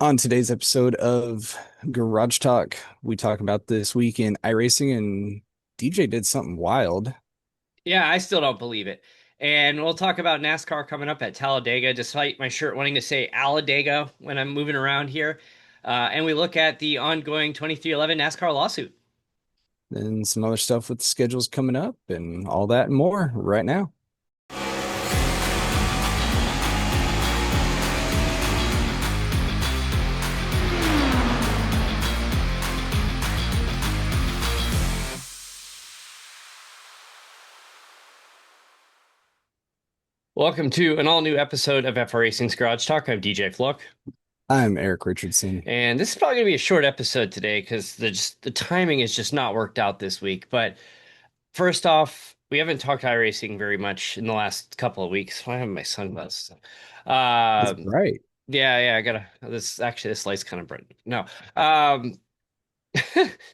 On today's episode of Garage Talk, we talk about this week in iRacing, and DJ did something wild. Yeah, I still don't believe it. And we'll talk about NASCAR coming up at Talladega, despite my shirt wanting to say Alladega when I'm moving around here. And we look at the ongoing 2311 NASCAR lawsuit. And some other stuff with the schedules coming up and all that and more right now. Welcome to an all-new episode of FR Racing's Garage Talk. I'm DJ Fluck. I'm Eric Richardson. And this is probably going to be a short episode today because the timing is just not worked out this week. But first off, we haven't talked iRacing very much in the last couple of weeks. Why have my sunglasses? It's Uh, bright. yeah, I gotta. This light's kind of bright. No. Um,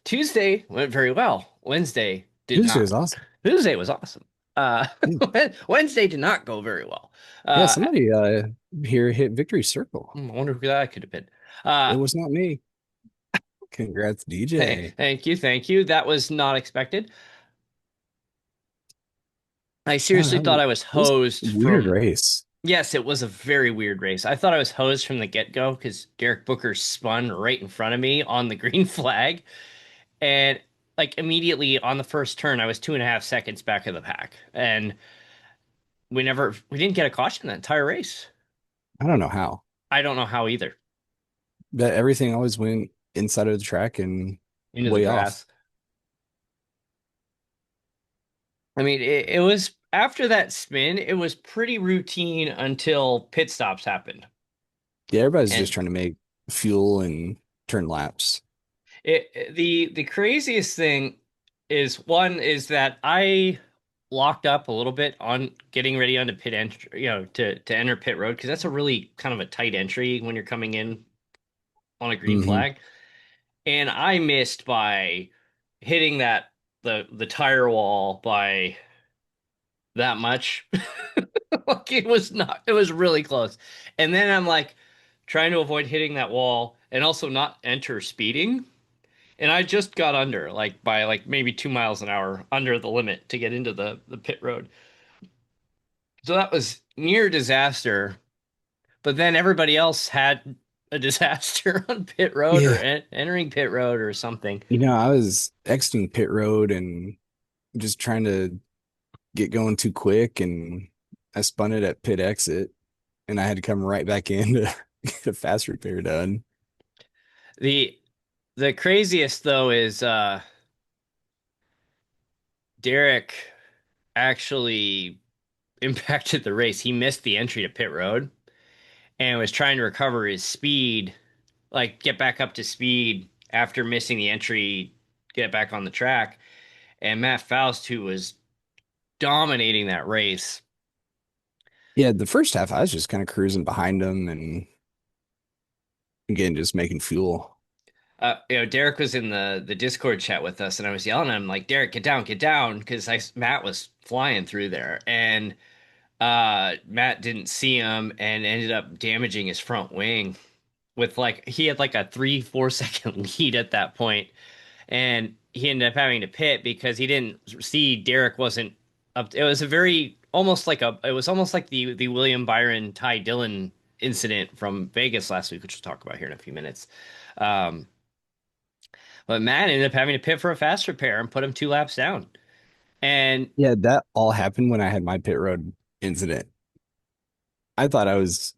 Tuesday went very well. Wednesday did Tuesday not. was awesome. Tuesday was awesome. Uh, Yeah, Wednesday did not go very well. yeah, Uh, somebody here hit Victory Circle. I wonder who that could have been. It Uh, was not me. Congrats, DJ. thank you. That was not expected. I Oh, seriously thought I was it was hosed a weird from. race. Yes, it was a very weird race. I thought I was hosed from the get-go because Derek Booker spun right in front of me on the green flag. And like immediately on the first turn, I was 2.5 seconds back of the pack. And we didn't get a caution that entire race. I don't know how. I don't know how either. But everything always went inside of the track and Into the way off. grass. I mean, it was after that spin, it was pretty routine until pit stops happened. Yeah, everybody's And just trying to make fuel and turn laps. the craziest thing is that I locked up a little bit on getting ready onto pit entry, to enter pit road because that's a really kind of a tight entry when you're coming in on a green Hmm. flag. And I missed by hitting the tire wall by that much. Like it was really close. And then I'm like trying to avoid hitting that wall and also not enter speeding. And I just got under like by like maybe 2 miles an hour under the limit to get into the pit road. So that was near disaster. But then everybody else had a disaster on pit road or Yeah. entering pit road or something. I was exiting pit road and just trying to get going too quick, and I spun it at pit exit, and I had to come right back in to get a fast repair done. The the craziest though is Derek actually impacted the race. He missed the entry to pit road and was trying to recover his speed, like get back up to speed after missing the entry, get back on the track. And Matt Faust, who was dominating that race, Yeah, the first half I was just kind of cruising behind him and again just making fuel. Derek was in the Discord chat with us, and I was yelling at him like, "Derek, get down," because Matt was flying through there, and Matt didn't see him and ended up damaging his front wing with like he had like a 3 4 second lead at that point, and he ended up having to pit because he didn't see Derek wasn't up. It was a very almost like a it was almost like the William Byron Ty Dillon incident from Vegas last week, which we'll talk about here in a few minutes. Um, but Matt ended up having to pit for a fast repair and put him 2 laps down. And Yeah, that all happened when I had my pit road incident. I thought I was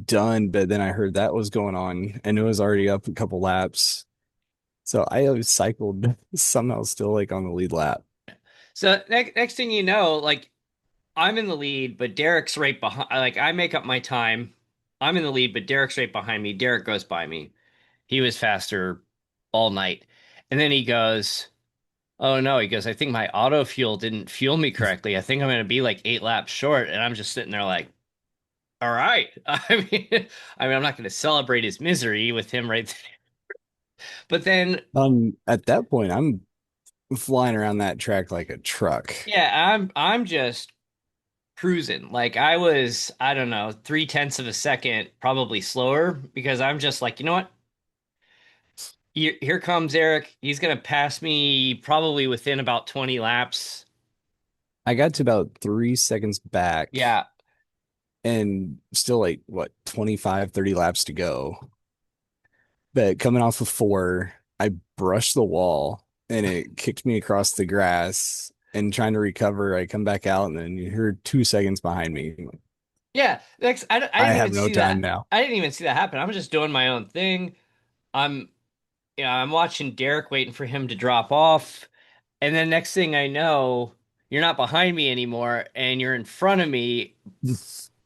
done, but then I heard that was going on and it was already up a couple laps. So I was cycled somehow still like on the lead lap. so next thing you know, like I'm in the lead, but Derek's right behind. Like I make up my time. I'm in the lead, but Derek's right behind me. Derek goes by me. He was faster all night. And then he goes, "Oh no," he goes, "I think my auto fuel didn't fuel me correctly. I think I'm going to be like 8 laps short." And I'm just sitting there like, "All right." I'm not going to celebrate his misery with him right there. But then, At that point, I'm flying around that track like a truck. yeah, I'm just. cruising. Like I was, I don't know, 3/10 of a second probably slower because I'm just like, you know what? Here comes Eric. He's gonna pass me probably within about 20 laps. I got to about 3 seconds back Yeah. and still like what 25, 30 laps to go. But coming off of four, I brushed the wall and it kicked me across the grass. And trying to recover, I come back out and then you're 2 seconds behind me. Yeah. Next, I I didn't even have no see time that. now. I didn't even see that happen. I'm just doing my own thing. I'm, I'm watching Derek waiting for him to drop off. And then next thing I know, you're not behind me anymore and you're in front of me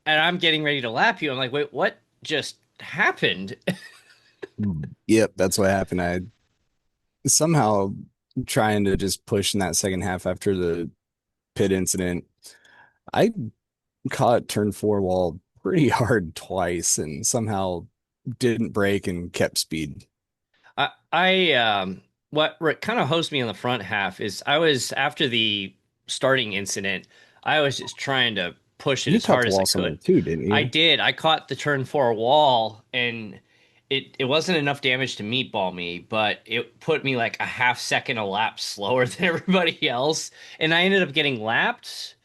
and I'm getting ready to lap you. I'm like, wait, what just happened? Yep, that's what happened. I somehow trying to just push in that second half after the pit incident. I caught turn four wall pretty hard twice and somehow didn't break and kept speed. I what kind of hosed me on the front half is I was after the starting incident, I was just trying to push it You as caught hard the as I wall could. somewhere too, didn't I you? did. I caught the turn four wall and it wasn't enough damage to meatball me, but it put me like a half second a lap slower than everybody else. And I ended up getting lapped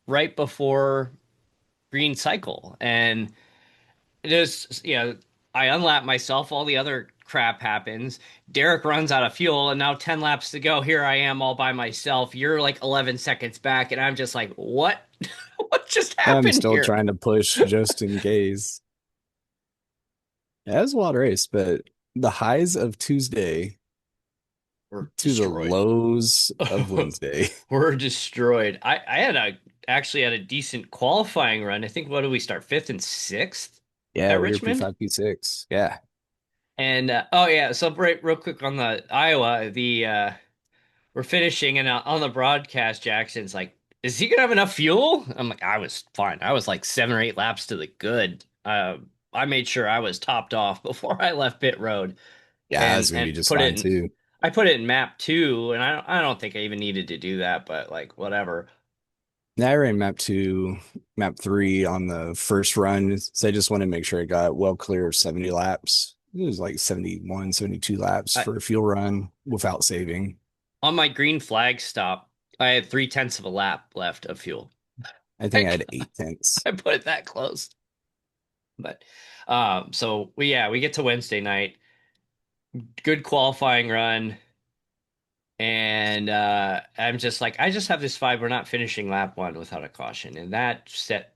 right before green cycle. And there's, I unlap myself, all the other crap happens. Derek runs out of fuel, and now 10 laps to go. Here I am all by myself. You're like 11 seconds back, and I'm just like, what? What just I'm happened still here? trying to push just in case. Yeah, it was a wild race, but the highs of Tuesday We're to the destroyed. lows of Wednesday. We're destroyed. I had a actually had a decent qualifying run. I think what did we start? Fifth and sixth Yeah, at we were Richmond? P5, P6. Yeah. And oh yeah, so real quick on the Iowa, the we're finishing, and on the broadcast, Jackson's like, "Is he gonna have enough fuel?" I'm like, "I was fine. I was like 7 or 8 laps to the good. I made sure I was topped off before I left pit road, Yeah, and that's gonna be just put it fine in. too. I put it in map two, and I don't think I even needed to do that, but like whatever. Now I ran map two, map three on the first run. So I just want to make sure I got well clear of 70 laps. It was like 71, 72 laps I, for a fuel run without saving. on my green flag stop, I had 3/10 of a lap left of fuel. I think I Like had 8 tenths. I put it that close, but so we get to Wednesday night, good qualifying run. And I'm just like, I just have this vibe. We're not finishing lap one without a caution. And that set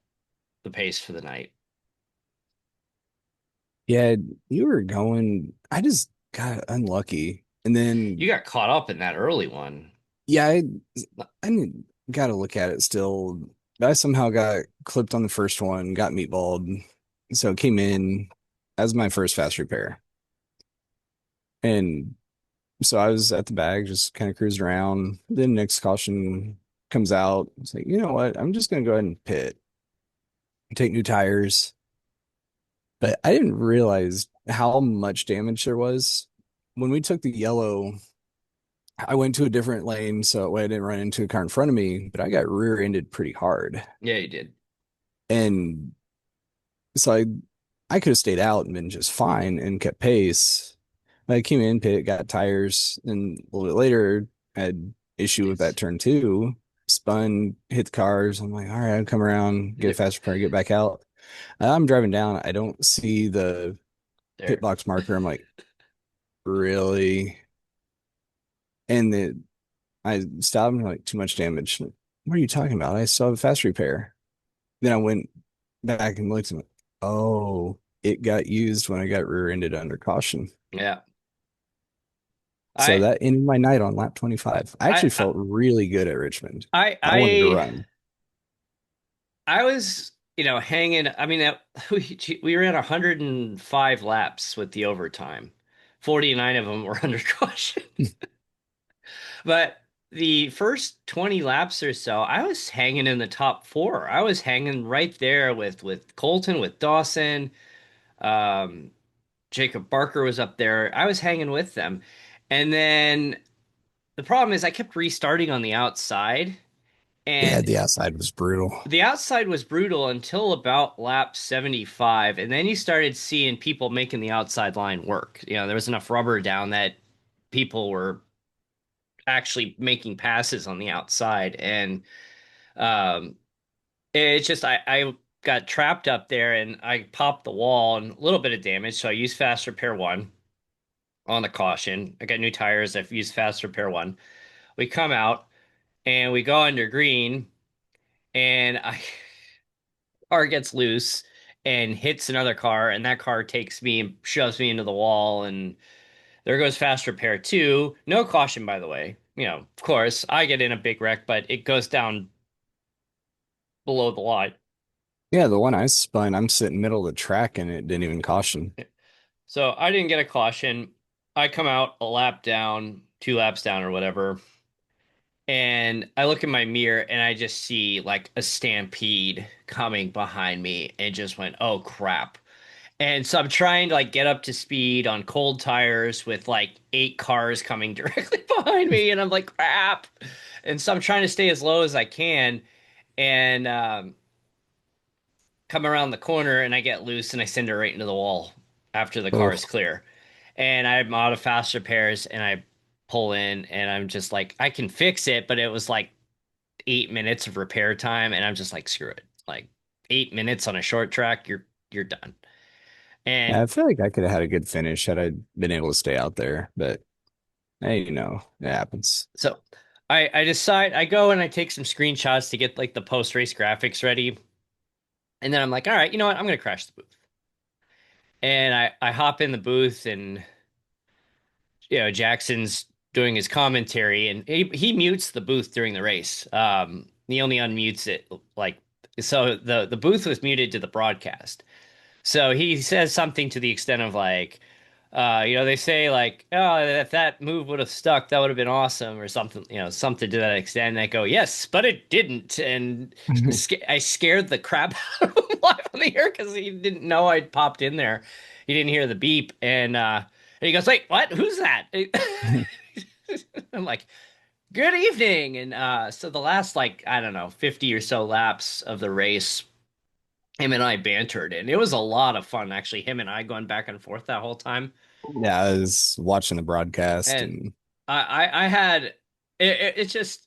the pace for the night. Yeah, you were going. I just got unlucky. And You then, got caught up in that early one. yeah, I got to look at it still. I somehow got clipped on the first one, got meatballed. So it came in as my first fast repair. And so I was at the bag, just kind of cruising around. Then next caution comes out. It's like, you know what? I'm just gonna go ahead and pit, take new tires. But I didn't realize how much damage there was. When we took the yellow, I went to a different lane so I didn't run into a car in front of me, but I got rear-ended pretty hard. Yeah, you did. And so I could have stayed out and been just fine and kept pace. I came in pit, got tires, and a little bit later had issue with that It's turn two, spun, hit the cars. I'm like, all right, I'll come around, get a faster car, get back out. I'm driving down. I don't see the pit there. box marker. I'm like, really? And I stopped and like, too much damage. What are you talking about? I still have a fast repair. Then I went back and looked and went, oh, it got used when I got rear-ended under caution. Yeah. So I that ended my night on lap 25. I I actually felt really good at Richmond. I I wanted to I run. I was, hanging. I mean, we ran 105 laps with the overtime. 49 of them were under caution. But the first 20 laps or so, I was hanging in the top four. I was hanging right there with Colton, with Dawson. Um, Jacob Barker was up there. I was hanging with them. And then the problem is I kept restarting on the outside. Yeah, And the outside was brutal. the outside was brutal until about lap 75, and then you started seeing people making the outside line work. There was enough rubber down that people were actually making passes on the outside, and um, it's just I got trapped up there, and I popped the wall and a little bit of damage, so I used fast repair one on the caution. I got new tires. I've used fast repair one. We come out and we go under green, and I car gets loose and hits another car, and that car takes me and shoves me into the wall, and there goes fast repair two. No caution, by the way. Of course, I get in a big wreck, but it goes down below the line. Yeah, the one I spun, I'm sitting middle of the track and it didn't even caution. So I didn't get a caution. I come out a lap down, 2 laps down, or whatever, and I look in my mirror and I just see like a stampede coming behind me and just went, oh crap. And so I'm trying to like get up to speed on cold tires with like 8 cars coming directly behind me, and I'm like, crap. And so I'm trying to stay as low as I can, and come around the corner, and I get loose and I send it right into the wall after the car is Oh, clear. And I'm out of fast repairs, and I pull in, and I'm just like, I can fix it, but it was like 8 minutes of repair time, and I'm just like, screw it. Like 8 minutes on a short track, you're done. And I feel like I could have had a good finish had I been able to stay out there, but hey, it happens. so I decide I go and I take some screenshots to get like the post race graphics ready. And then I'm like, all right, you know what? I'm gonna crash the booth. And I hop in the booth, and Jackson's doing his commentary, and he mutes the booth during the race. He only unmutes it like so the booth was muted to the broadcast. So he says something to the extent of like, they say like, oh, if that move would have stuck, that would have been awesome, or something, something to that extent. And I go, yes, but it didn't, and I scared the crap out of him live on the air because he didn't know I'd popped in there. He didn't hear the beep, and he goes, wait, what? Who's that? I'm like, good evening, and so the last like I don't know 50 or so laps of the race him and I bantered, and it was a lot of fun actually. Him and I going back and forth that whole time, Yeah, I was watching the broadcast and and I had it's just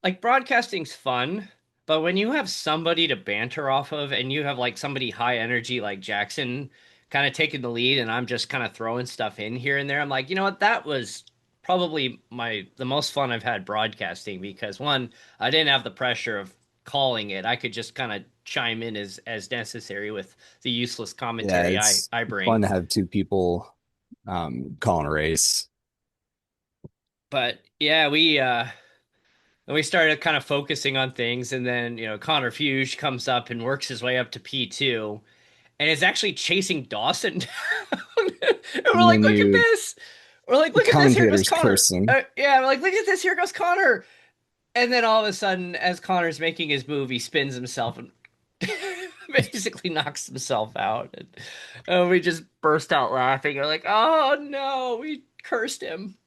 like broadcasting's fun, but when you have somebody to banter off of, and you have like somebody high energy like Jackson kind of taking the lead, and I'm just kind of throwing stuff in here and there, I'm like, you know what, that was probably the most fun I've had broadcasting, because one, I didn't have the pressure of calling it. I could just kind of chime in as necessary with the useless yeah, commentary I it's I bring. fun to have two people calling a race. But yeah, we started kind of focusing on things, and then Connor Fuge comes up and works his way up to P2, and is actually chasing Dawson down. And we're And like, then look at this. We're like, the look at this. Here goes commentator's Connor. cursing. Yeah, we're like, look at this. Here goes Connor. And then all of a sudden, as Connor's making his move, he spins himself and basically knocks himself out. And we just burst out laughing. We're like, oh no, we cursed him.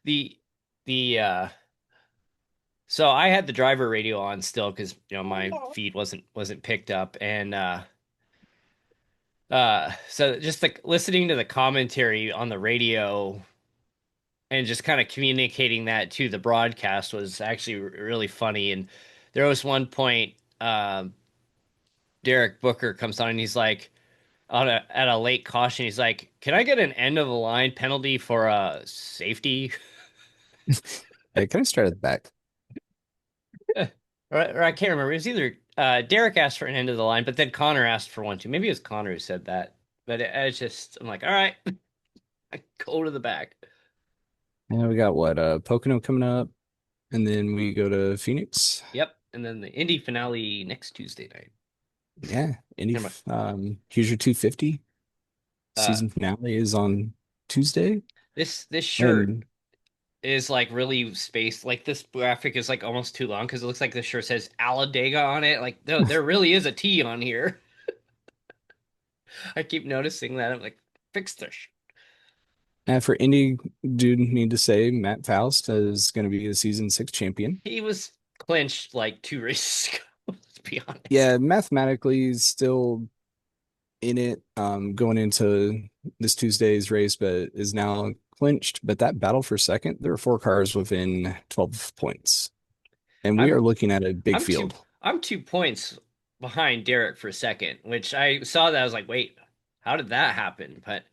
The the So I had the driver radio on still because my feed wasn't picked up, and so just like listening to the commentary on the radio and just kind of communicating that to the broadcast was actually really funny. And there was one point, Derek Booker comes on and he's like, at a late caution, he's like, "Can I get an end of the line penalty for a safety?" Hey, can I start at the back? Or I can't remember. It was either Derek asked for an end of the line, but then Connor asked for one too. Maybe it was Connor who said that. But it's just, I'm like, all right, I go to the back. Yeah, we got what, Pocono coming up, and then we go to Phoenix. Yep. And then the Indy finale next Tuesday night. Yeah, Indy. Never mind. Here's your 250. Uh, Season finale is on Tuesday, this shirt and is like really spaced. Like this graphic is like almost too long because it looks like the shirt says Talladega on it. Like no, there really is a T on here. I keep noticing that. I'm like, fix this. for Indy, dude, need to say Matt Faust is going to be the season 6 champion. He was. clinched like two races ago. Let's be honest. Yeah, mathematically he's still in it going into this Tuesday's race, but is now clinched. But that battle for second, there are four cars within 12 points. And we are I'm looking at a big I'm field. I'm 2 points behind Derek for second, which I saw that I was like, wait, how did that happen? But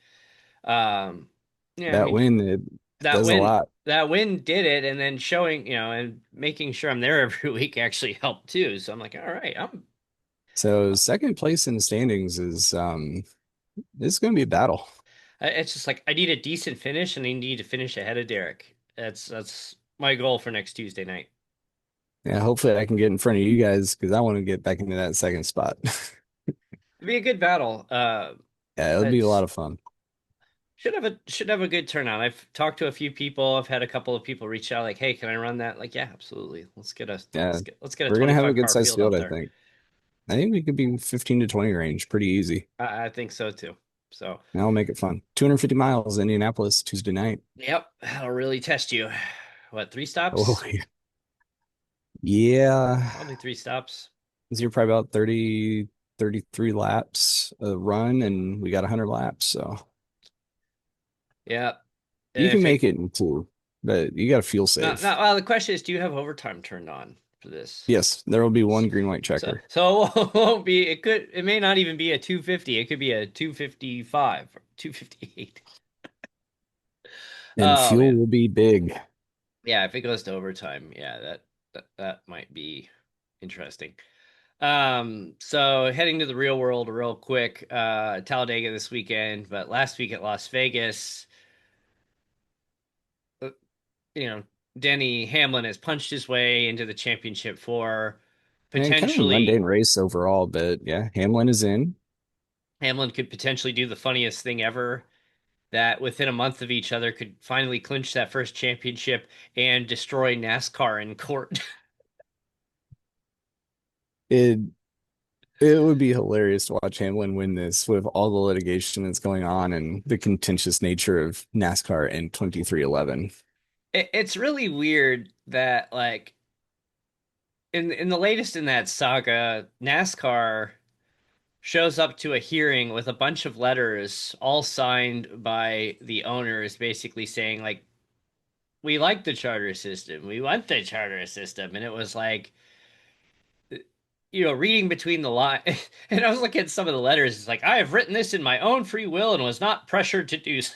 yeah, I That mean win, it that does a win lot. that win did it, and then showing, and making sure I'm there every week actually helped too. So I'm like, all right, I'm So second place in the standings is going to be a battle. it's just like I need a decent finish and I need to finish ahead of Derek. That's my goal for next Tuesday night. Yeah, hopefully I can get in front of you guys because I want to get back into that second spot. It'd be a good battle. Yeah, it'll be a lot It's of fun. should have a good turnout. I've talked to a few people. I've had a couple of people reach out like, "Hey, can I run that?" Like, yeah, absolutely. Yeah, Let's get a we're gonna have a 25 good car sized field field, out I there. think. I think we could be 15 to 20 range pretty easy. I think so too. So, That'll make it fun. 250 miles, Indianapolis, Tuesday night. yep, that'll really test you. What, three Oh, stops? yeah. Yeah. Probably three stops. So you're probably about 30, 33 laps a run, and we got 100 laps. So Yeah. And you can if make it it in two, but you got to feel not safe. not well, the question is, do you have overtime turned on for this? Yes, there will be one green white So checker. so it won't be it may not even be a 250. It could be a 255 or 258. And Oh fuel man. will be big. Yeah, if it goes to overtime, yeah, that might be interesting. So heading to the real world real quick, Talladega this weekend, but last week at Las Vegas, uh, you know, Denny Hamlin has punched his way into the championship for And kind of a potentially mundane race overall, but yeah, Hamlin is in. Hamlin could potentially do the funniest thing ever that within a month of each other could finally clinch that first championship and destroy NASCAR in court. It it would be hilarious to watch Hamlin win this with all the litigation that's going on and the contentious nature of NASCAR in 2311. It's really weird that like in the latest in that saga, NASCAR shows up to a hearing with a bunch of letters all signed by the owners basically saying like we like the charter system. We want the charter system. And it was like, reading between the lines, and I was looking at some of the letters. It's like, I have written this in my own free will and was not pressured to do so.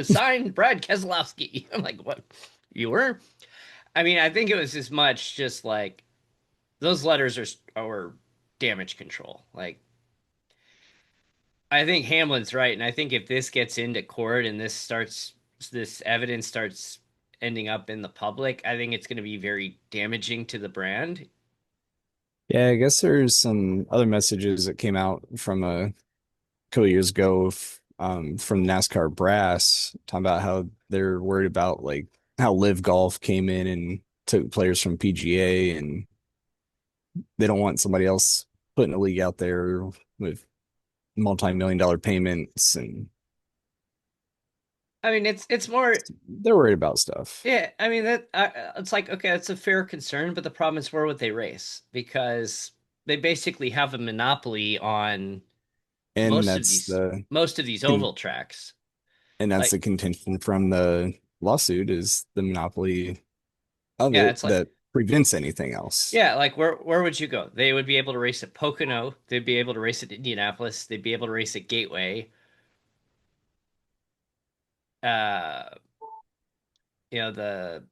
Signed, Brad Keselowski. I'm like, what? You were? I mean, I think it was as much just like those letters are damage control. Like, I think Hamlin's right, and I think if this gets into court and this evidence starts ending up in the public, I think it's going to be very damaging to the brand. Yeah, I guess there's some other messages that came out from a couple years ago from NASCAR brass talking about how they're worried about like how Live Golf came in and took players from PGA and they don't want somebody else putting a league out there with multi-million dollar payments and I mean, it's more. they're worried about stuff. Yeah, I mean it's like okay, that's a fair concern, but the problem is where would they race? Because they basically have a monopoly on And most of that's these the most of these con- oval tracks. and that's Like, the contention from the lawsuit is the monopoly of yeah, it it's like that prevents anything else. yeah, like where would you go? They would be able to race at Pocono, they'd be able to race at Indianapolis, they'd be able to race at Gateway. Uh, the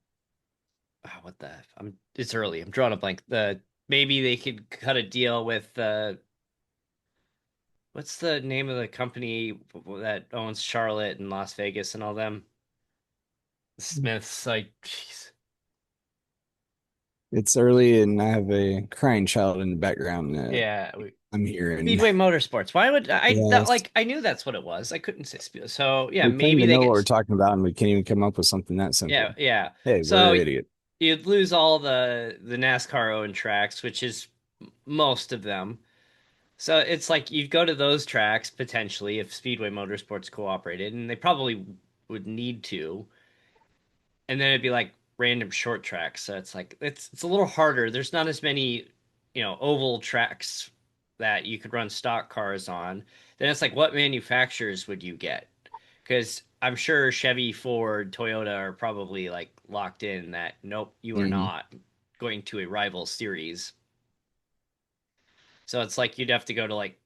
what the I'm it's early. I'm drawing a blank. Maybe they could cut a deal with what's the name of the company that owns Charlotte and Las Vegas and all them? Smiths, like, jeez. It's early and I have a crying child in the background that Yeah, I'm hearing. Speedway Motorsports. Why would I that Yes. like I knew that's what it was. I couldn't say so yeah, We claim maybe to they know what we're get talking about and we can't even come up with something that yeah, simple. yeah. Hey, we're So an idiot. you'd lose all the NASCAR owned tracks, which is most of them. So it's like you'd go to those tracks potentially if Speedway Motorsports cooperated, and they probably would need to. And then it'd be like random short tracks. So it's like it's a little harder. There's not as many, oval tracks that you could run stock cars on. Then it's like what manufacturers would you get? Because I'm sure Chevy, Ford, Toyota are probably like locked in that nope, you are Hmm. not going to a rival series. So it's like you'd have to go to like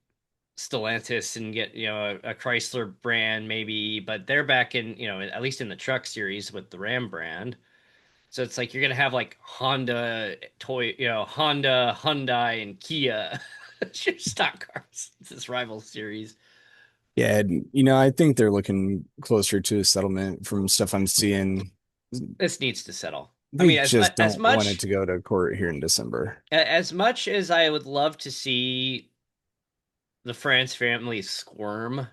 Stellantis and get, a Chrysler brand maybe, but they're back in, at least in the truck series with the Ram brand. So it's like you're gonna have like Honda, Hyundai, and Kia stock cars. It's this rival series. Yeah, I think they're looking closer to a settlement from stuff I'm seeing. This needs to settle. I They mean, just as don't want it much to go to court here in December. as much as I would love to see the France family squirm,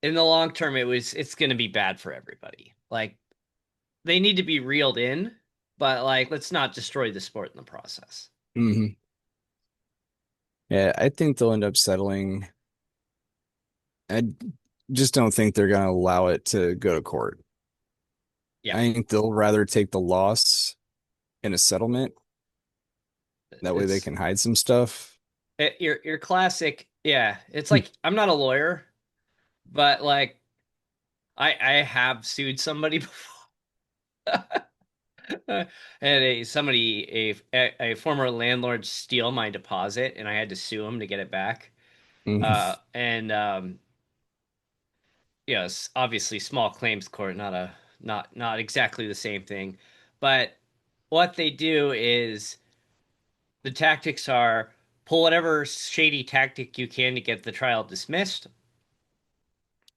in the long term, it's going to be bad for everybody. Like they need to be reeled in, but like let's not destroy the sport in the process. Hmm. Yeah, I think they'll end up settling. I just don't think they're going to allow it to go to court. Yeah, I think they'll rather take the loss in a settlement. That way they it's can hide some stuff. your classic. Yeah, it's Hmm. like I'm not a lawyer, but like I have sued somebody before, and a former landlord steal my deposit, and I had to sue him to get it back. Hmm. And Yes, obviously small claims court, not exactly the same thing, but what they do is the tactics are pull whatever shady tactic you can to get the trial dismissed.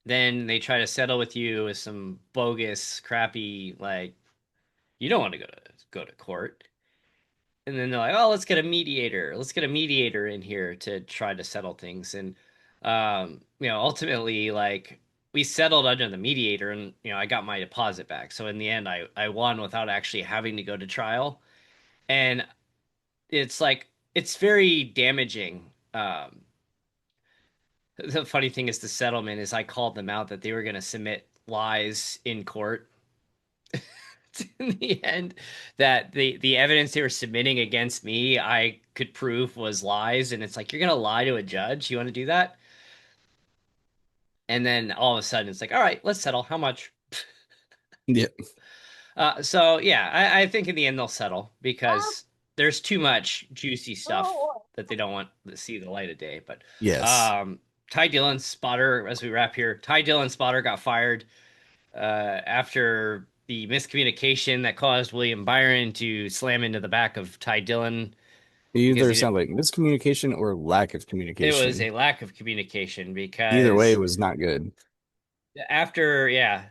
Then they try to settle with you with some bogus, crappy, like you don't want to go to court. And then they're like, "Oh, let's get a mediator. Let's get a mediator in here to try to settle things." And ultimately, like we settled under the mediator, and I got my deposit back. So in the end, I won without actually having to go to trial. And it's like it's very damaging. The funny thing is, the settlement is I called them out that they were going to submit lies in court in the end, that the evidence they were submitting against me I could prove was lies, and it's like you're gonna lie to a judge, you want to do that? And then all of a sudden it's like, all right, let's settle. How much? Yeah. So yeah, I think in the end they'll settle because there's too much juicy stuff that they don't want to see the light of day. But Yes. um Ty Dillon's spotter, as we wrap here, Ty Dillon's spotter got fired after the miscommunication that caused William Byron to slam into the back of Ty Dillon It because either sounds like miscommunication or lack of it was communication. a lack of communication. Either way, it Because was not good. after, yeah,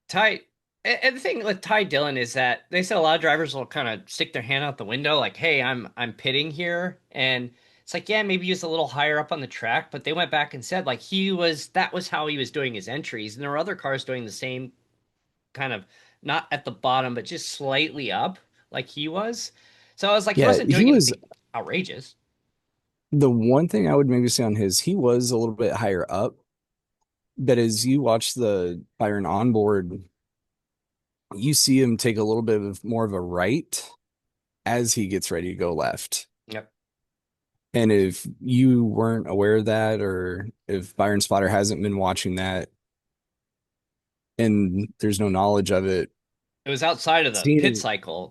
Ty. And the thing with Ty Dillon is that they said a lot of drivers will kind of stick their hand out the window, like, "Hey, I'm pitting here," and it's like, yeah, maybe he was a little higher up on the track, but they went back and said like that was how he was doing his entries, and there were other cars doing the same kind of not at the bottom, but just slightly up like he was. So I was like, he Yeah, wasn't he doing was anything outrageous. the one thing I would maybe say on his, he was a little bit higher up, but as you watch the Byron onboard, you see him take a little bit of more of a right as he gets ready to go left. Yep. And if you weren't aware of that, or if Byron Spotter hasn't been watching that and there's no knowledge of it, It was outside of the seeing pit him, cycle.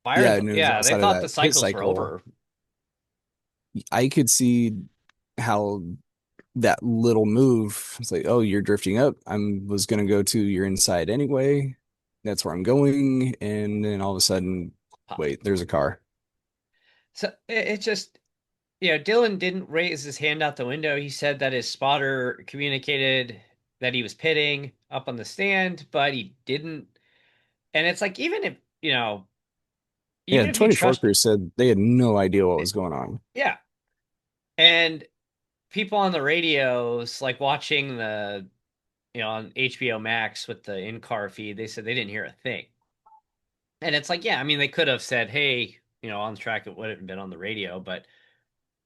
Byron, yeah, and it was yeah, they outside of thought the that pit cycles were cycle, over. I could see how that little move, it's like, oh, you're drifting up. Was gonna go to your inside anyway. That's where I'm going. And then all of a sudden, Pop. wait, there's a car. So it just, Dillon didn't raise his hand out the window. He said that his spotter communicated that he was pitting up on the stand, but he didn't. And it's like, Yeah, even if you 24 trust, crew said they had no idea what was going on. yeah. And people on the radios, like watching on HBO Max with the in-car feed, they said they didn't hear a thing. And it's like, yeah, I mean, they could have said, hey, on the track, it would have been on the radio, but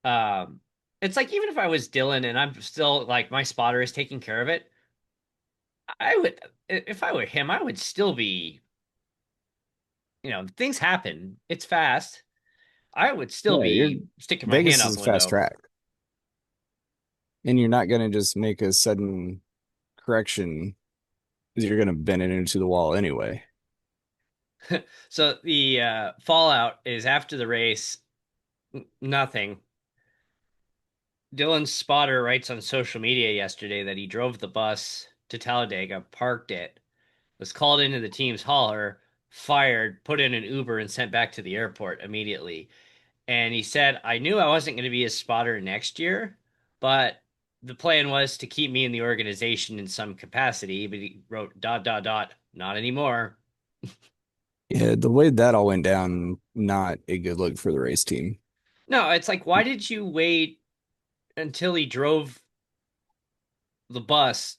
um, it's like, even if I was Dylan and I'm still like, my spotter is taking care of it, I would, if I were him, I would still be, things happen. It's fast. I would still Yeah, you're be sticking my hand Vegas out is the a fast window. track, and you're not gonna just make a sudden correction because you're gonna bend it into the wall anyway. So the fallout is after the race, nothing. Dillon's spotter writes on social media yesterday that he drove the bus to Talladega, parked it, was called into the team's hauler, fired, put in an Uber, and sent back to the airport immediately. And he said, I knew I wasn't going to be a spotter next year, but the plan was to keep me in the organization in some capacity. But he wrote, dot, dot, dot, not anymore. Yeah, the way that all went down, not a good look for the race team. No, it's like, why did you wait until he drove the bus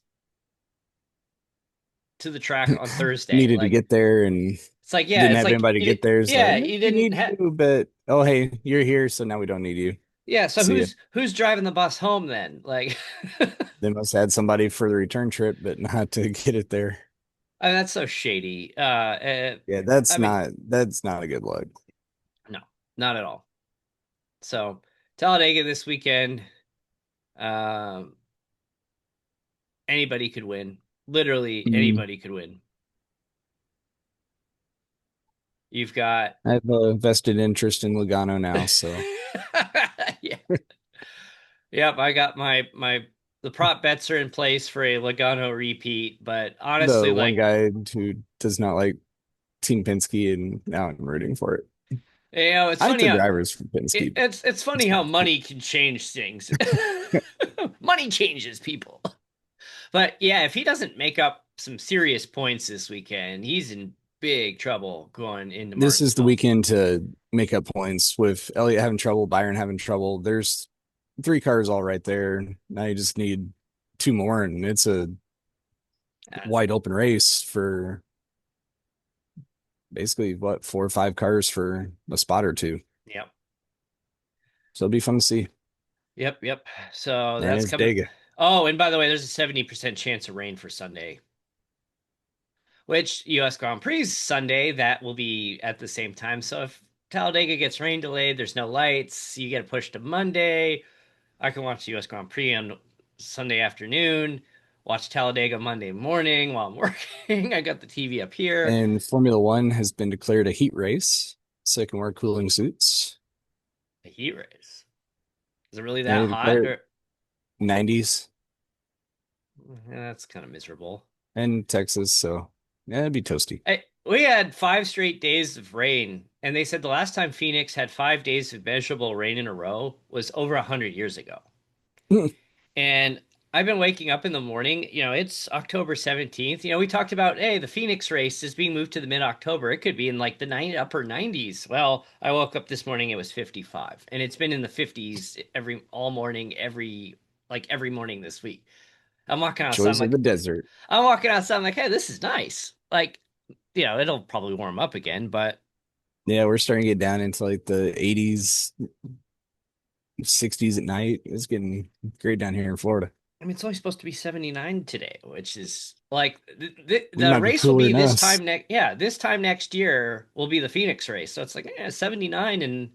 to the track on Thursday? Needed to Like, get there and it's like, yeah, didn't it's have like anybody to get there. It's like, yeah, you we didn't need have, you, but oh hey, you're here, so now we don't need you. yeah. So See ya. who's driving the bus home then? Like, They must have had somebody for the return trip, but not to get it there. I mean, that's so shady. Yeah, I mean, that's not a good look. no, not at all. So Talladega this weekend, um, anybody could win. Literally Mm, anybody could win. You've got, I have a vested interest in Logano now, so yeah, yep. I got my the prop bets are in place for a Logano repeat, but honestly, the one like, guy who does not like Team Penske, and now I'm rooting for it. it's I like funny the how drivers from Penske. it's funny It's how kind of money can change things. Money changes people. But yeah, if he doesn't make up some serious points this weekend, he's in big trouble going into This is the Martinsville. weekend to make up points with Elliott having trouble, Byron having trouble. There's three cars all right there. Now you just need two more, and it's a Uh, wide open race for basically what, four or five cars for a spot or two. yep, So it'll be fun to see. yep. So And that's it's coming. Dega. Oh, and by the way, there's a 70% chance of rain for Sunday, which US Grand Prix is Sunday. That will be at the same time. So if Talladega gets rain delayed, there's no lights, you get a push to Monday. I can watch the US Grand Prix on Sunday afternoon, watch Talladega Monday morning while I'm working. I got the TV up here. And Formula One has been declared a heat race, so they can wear cooling suits. A heat race. Is it really Yeah, that they hot? declared Or 90s that's kind of miserable. in Texas, so yeah, it'd be toasty. We had 5 straight days of rain, and they said the last time Phoenix had 5 days of measurable rain in a row was over 100 years ago. And I've been waking up in the morning. It's October 17th. We talked about, hey, the Phoenix race is being moved to the mid-October. It could be in like the upper 90s. Well, I woke up this morning, it was 55, and it's been in the 50s all morning, every morning this week. I'm walking outside. Joys of the desert. I'm walking outside. I'm like, hey, this is nice. Like, it'll probably warm up again, but Yeah, we're starting to get down into like the 80s, 60s at night. It's getting great down here in Florida. I mean, it's only supposed to be 79 today, which is like We the might be race will cooler be than this us. time next. Yeah, this time next year will be the Phoenix race. So it's like 79, and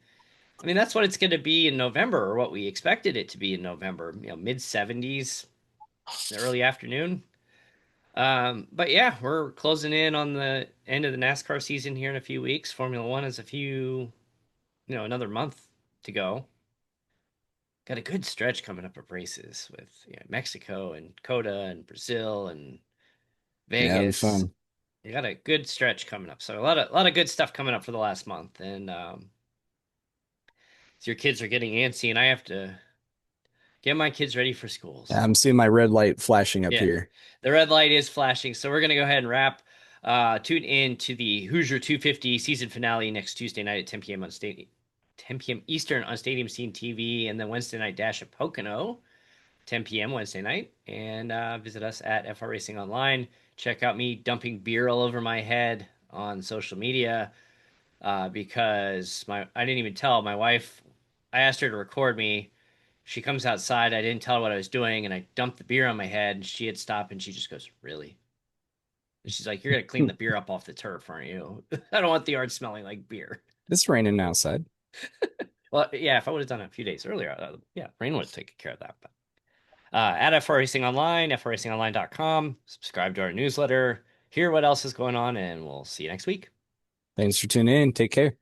I mean that's what it's going to be in November, or what we expected it to be in November. Mid 70s, the early afternoon. But yeah, we're closing in on the end of the NASCAR season here in a few weeks. Formula One is another month to go. Got a good stretch coming up of races with Mexico and COTA and Brazil and Yeah, it'll be Vegas. fun. You got a good stretch coming up. So a lot of good stuff coming up for the last month. And so your kids are getting antsy, and I have to get my kids ready for schools. I'm seeing my red light flashing up Yeah, here. the red light is flashing, so we're gonna go ahead and wrap. Tune in to the Hoosier 250 season finale next Tuesday night at 10 p.m. on 10 p.m. Eastern on Stadium Scene TV, and then Wednesday night dash at Pocono. 10 p.m. Wednesday night, and visit us at FR Racing Online. Check out me dumping beer all over my head on social media because I didn't even tell my wife. I asked her to record me. She comes outside. I didn't tell her what I was doing, and I dumped the beer on my head. And she had stopped, and she just goes, "Really?" And she's like, "You're gonna clean the beer up off the turf, aren't you?" I don't want the yard smelling like beer. It's raining outside. Well, yeah, if I would have done it a few days earlier, yeah, Rain would have taken care of that. But at FR Racing Online, FRRacingOnline.com, subscribe to our newsletter, hear what else is going on, and we'll see you next week. Thanks for tuning in. Take care.